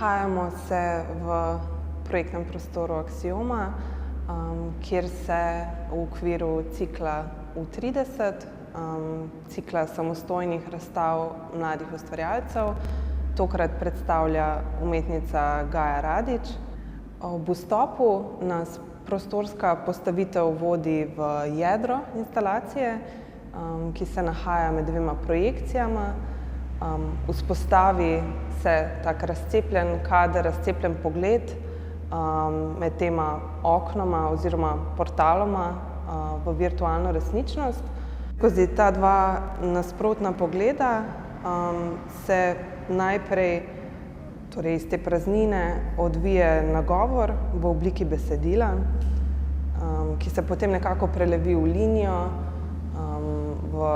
Nahajamo se v projektnem prostoru Aksioma, kjer se v okviru cikla U30, cikla samostojnih razstav mladih ustvarjalcev, tokrat predstavlja umetnica Gaja Radić. Ob vstopu nas prostorska postavitev vodi v jedro instalacije, ki se nahaja med dvema projekcijama. Vzpostavi se tak razcepljen kader, razcepljen pogled med tema oknoma oziroma portaloma v virtualno resničnost. Skozi ta dva nasprotna pogleda se najprej, torej iz te praznine, odvije nagovor v obliki besedila, ki se potem nekako prelevi v linijo, v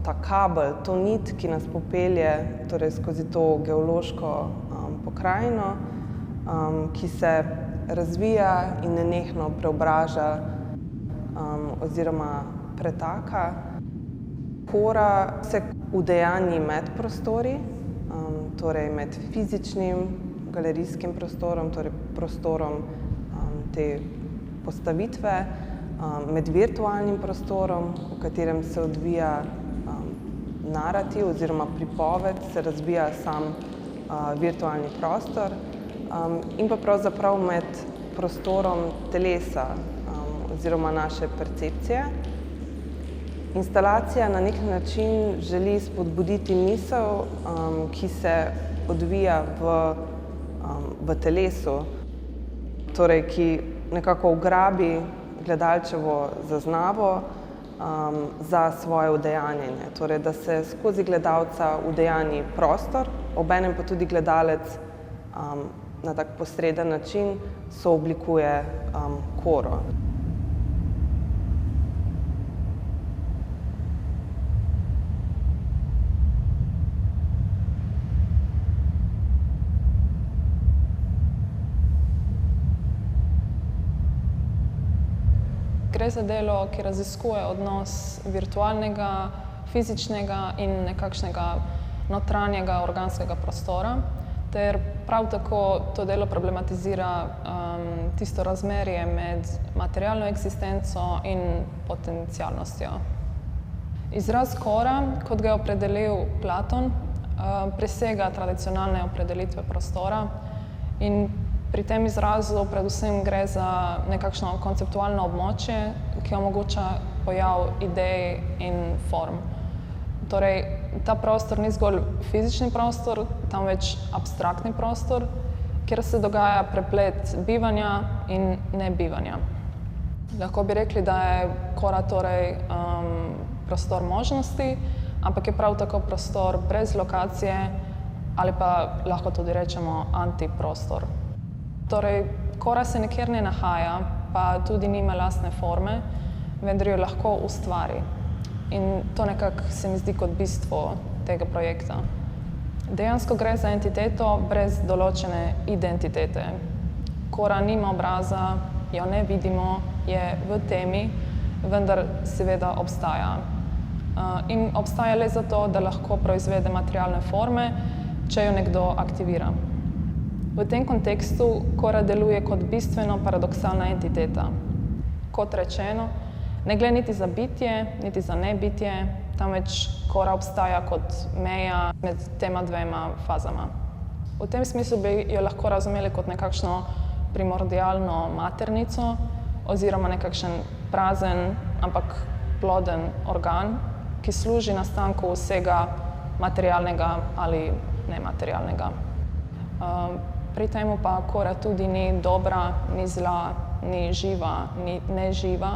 ta kabel, to nit, ki nas popelje torej skozi to geološko pokrajino, ki se razvija in nenehno preobraža oziroma pretaka. Kora se udejanji med prostori, torej med fizičnim galerijskim prostorom, torej prostorom te postavitve, med virtualnim prostorom, v katerem se odvija narativ oziroma pripoved, se razvija sam virtualni prostor, in pa pravzaprav med prostorom telesa oziroma naše percepcije. Instalacija na neki način želi spodbuditi misel, ki se odvija v telesu, torej ki nekako ugrabi gledalčevo zaznavo za svoje udejanjenje, torej da se skozi gledalca udejanji prostor, obenem pa tudi gledalec na tak posreden način sooblikuje koro. Gre za delo, ki raziskuje odnos virtualnega, fizičnega in nekakšnega notranjega organskega prostora, ter prav tako to delo problematizira tisto razmerje med materialno eksistenco in potencialnostjo. Izraz kora, kot ga je opredelil Platon, presega tradicionalne opredelitve prostora in pri tem izrazu predvsem gre za nekakšno konceptualno območje, ki omogoča pojav idej in form. Torej, ta prostor ni zgolj fizični prostor, temveč abstraktni prostor, kjer se dogaja preplet bivanja in nebivanja. Lahko bi rekli, da je kora torej prostor možnosti, ampak je prav tako prostor brez lokacije ali pa lahko tudi rečemo antiprostor. Torej, kora se nikjer ne nahaja, pa tudi nima lastne forme, vendar jo lahko ustvari. In to nekako se mi zdi kot bistvo tega projekta. Dejansko gre za entiteto brez določene identitete. Kora nima obraza, jo ne vidimo, je v temi, vendar seveda obstaja. In obstaja le zato, da lahko proizvede materialne forme, če jo nekdo aktivira. V tem kontekstu kora deluje kot bistveno paradoksalna entiteta. Kot rečeno, ne gre niti za bitje, niti za nebitje, temveč kora obstaja kot meja med tema dvema fazama. V tem smislu bi jo lahko razumeli kot nekakšno primordialno maternico oziroma nekakšen prazen, ampak ploden organ, ki služi nastanku vsega materialnega ali nematerialnega. Pri temu pa kora tudi ni dobra, ni zla, ni živa, ni neživa,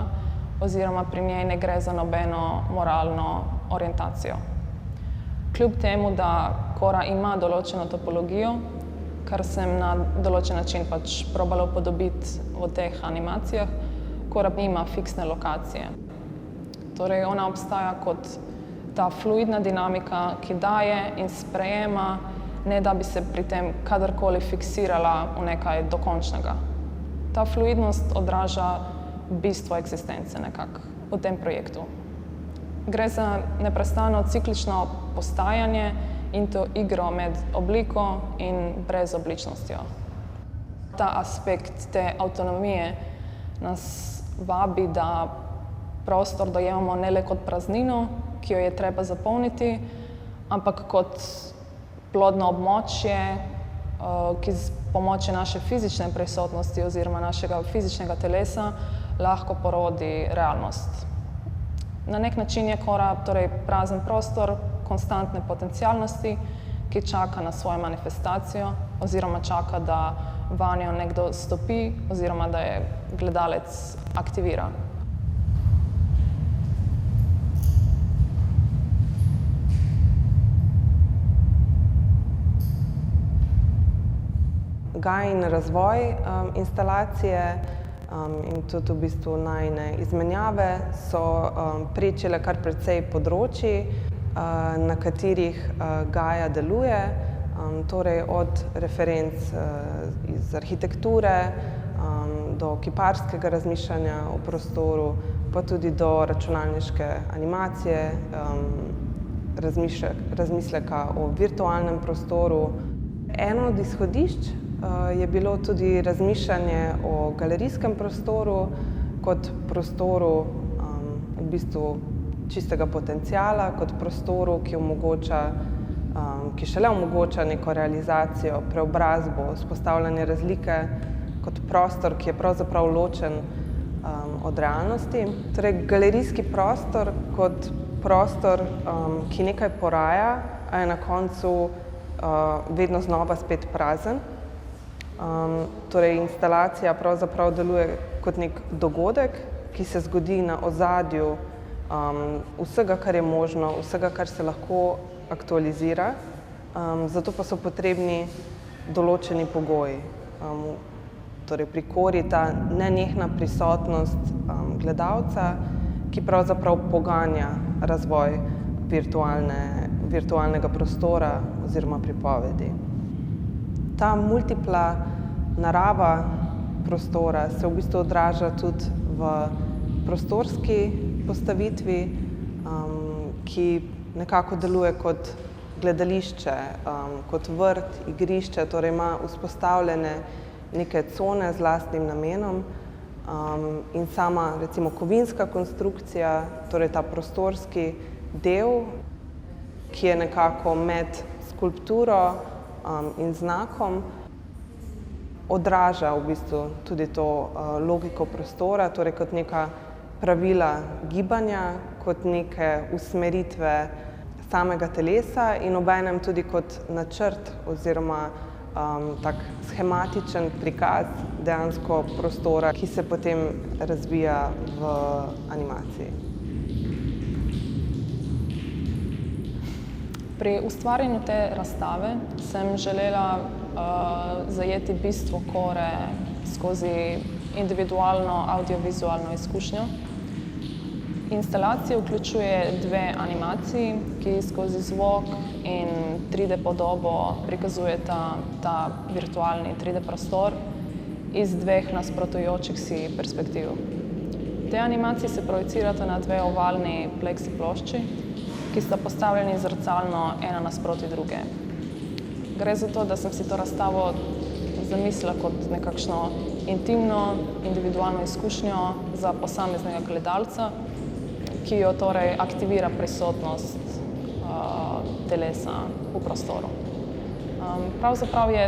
oziroma pri njej ne gre za nobeno moralno orientacijo. Kljub temu, da kora ima določeno topologijo, kar sem na določen način pač probala upodobiti v teh animacijah, kora nima fiksne lokacije. Torej, ona obstaja kot ta fluidna dinamika, ki daje in sprejema, ne da bi se pri tem kadarkoli fiksirala v nekaj dokončnega. Ta fluidnost odraža bistvo eksistence nekako v tem projektu. Gre za neprestano ciklično postajanje in to igro med obliko in brezobličnostjo. Ta aspekt te avtonomije nas vabi, da prostor dojemamo ne le kot praznino, ki jo je treba zapolniti, ampak kot plodno območje, ki s pomočjo naše fizične prisotnosti oziroma našega fizičnega telesa lahko porodi realnost. Na nek način je Kora torej prazen prostor konstantne potencialnosti, ki čaka na svojo manifestacijo oziroma čaka, da vanjo nekdo stopi oziroma da je gledalec aktivira. Gaj in razvoj instalacije in tudi v bistvu najine izmenjave so prečile kar precej področij, na katerih Gaja deluje, torej od referenc iz arhitekture do kiparskega razmišljanja o prostoru, pa tudi do računalniške animacije, razmisleka o virtualnem prostoru. Eno od izhodišč je bilo tudi razmišljanje o galerijskem prostoru kot prostoru v bistvu čistega potenciala, kot prostoru, ki šele omogoča neko realizacijo, preobrazbo, vzpostavljanje razlike, kot prostor, ki je pravzaprav ločen od realnosti. Torej, galerijski prostor kot prostor, ki nekaj poraja, a je na koncu vedno znova spet prazen. Torej, instalacija pravzaprav deluje kot nek dogodek, ki se zgodi na ozadju vsega, kar je možno, vsega, kar se lahko aktualizira, zato pa so potrebni določeni pogoji. Torej, pri Kori ta nenehna prisotnost gledalca, ki pravzaprav poganja razvoj virtualnega prostora oziroma pripovedi. Ta multipla narava prostora se v bistvu odraža tudi v prostorski postavitvi, ki nekako deluje kot gledališče, kot vrt, igrišče, torej ima vzpostavljene neke cone z lastnim namenom in sama recimo kovinska konstrukcija, torej ta prostorski del, ki je nekako med skulpturo in znakom, odraža v bistvu tudi to logiko prostora, torej kot neka pravila gibanja, kot neke usmeritve samega telesa in obenem tudi kot načrt oziroma tak shematičen prikaz dejansko prostora, ki se potem razvija v animaciji. Pri ustvarjanju te razstave sem želela zajeti bistvo Kore skozi individualno audiovizualno izkušnjo. Instalacija vključuje dve animaciji, ki skozi zvok in 3D podobo prikazujeta ta virtualni 3D prostor iz dveh nasprotujočih si perspektiv. Te animacije se projicirata na dve ovalni pleksi plošči, ki sta postavljeni zrcalno ena nasproti druge. Gre za to, da sem si to razstavo zamislila kot nekakšno intimno, individualno izkušnjo za posameznega gledalca, ki jo torej aktivira prisotnost telesa v prostoru. Pravzaprav je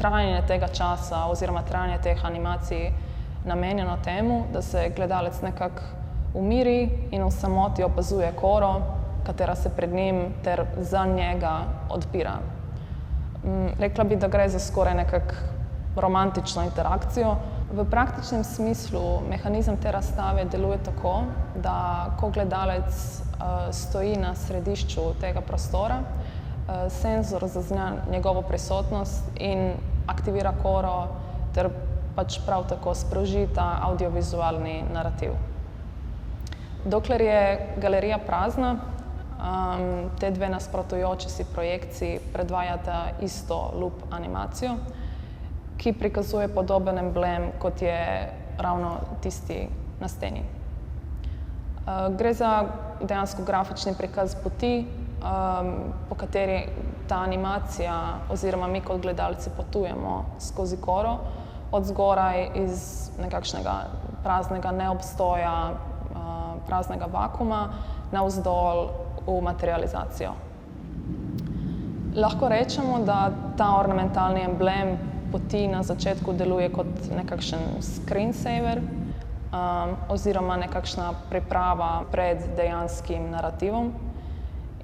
trajanje tega časa oziroma trajanje teh animacij namenjeno temu, da se gledalec nekako umiri in v samoti opazuje Koro, katera se pred njim ter za njega odpira. Rekla bi, da gre za skoraj nekako romantično interakcijo. V praktičnem smislu mehanizem te razstave deluje tako, da ko gledalec stoji na središču tega prostora, senzor zazna njegovo prisotnost in aktivira Koro ter pač prav tako sproži ta audiovizualni narativ. Dokler je galerija prazna, te dve nasprotujoči si projekciji predvajata isto loop animacijo, ki prikazuje podoben emblem, kot je ravno tisti na steni. Gre za dejansko grafični prikaz poti, po kateri ta animacija oziroma mi kot gledalci potujemo skozi koro od zgoraj iz nekakšnega praznega neobstoja, praznega vakuma navzdol v materializacijo. Lahko rečemo, da ta ornamentalni emblem poti na začetku deluje kot nekakšen screensaver oziroma nekakšna priprava pred dejanskim narativom.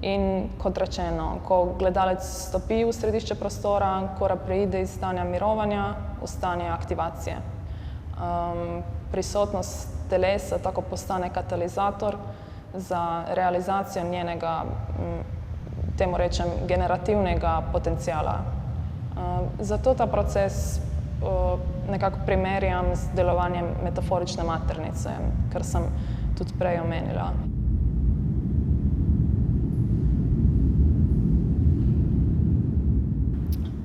In kot rečeno, ko gledalec stopi v središče prostora, kora preide iz stanja mirovanja v stanje aktivacije. Prisotnost telesa tako postane katalizator za realizacijo njenega, temu rečem, generativnega potenciala. Zato ta proces nekako primerjam z delovanjem metaforične maternice, kar sem tudi prej omenila.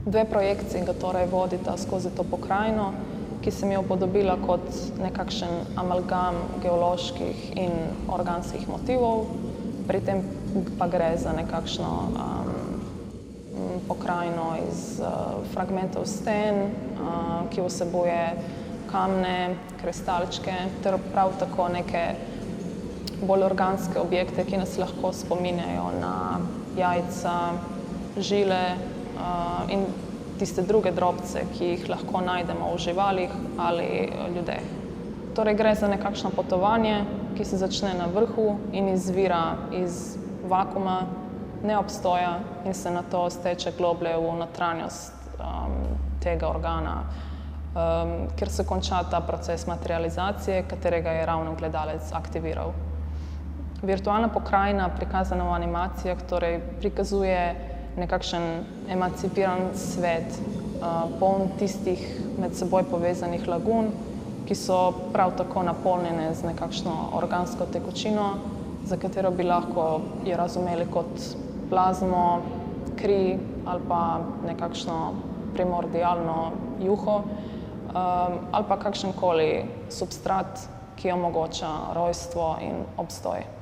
Dve projekciji ga torej vodita skozi to pokrajino, ki sem jo upodobila kot nekakšen amalgam geoloških in organskih motivov, pri tem pa gre za nekakšno pokrajino iz fragmentov sten, ki vsebuje kamne, kristalčke ter prav tako neke bolj organske objekte, ki nas lahko spominjajo na jajca, žile in tiste druge drobce, ki jih lahko najdemo v živalih ali ljudeh. Torej gre za nekakšno potovanje, ki se začne na vrhu in izvira iz vakuma, neobstoja in se nato steče globlje v notranjost tega organa, kjer se konča ta proces materializacije, katerega je ravno gledalec aktiviral. Virtualna pokrajina, prikazana v animacijah, torej prikazuje nekakšen emancipiran svet, poln tistih med seboj povezanih lagun, ki so prav tako napolnjene z nekakšno organsko tekočino, za katero bi lahko jo razumeli kot plazmo, kri ali pa nekakšno primordialno juho ali pa kakšenkoli substrat, ki omogoča rojstvo in obstoj.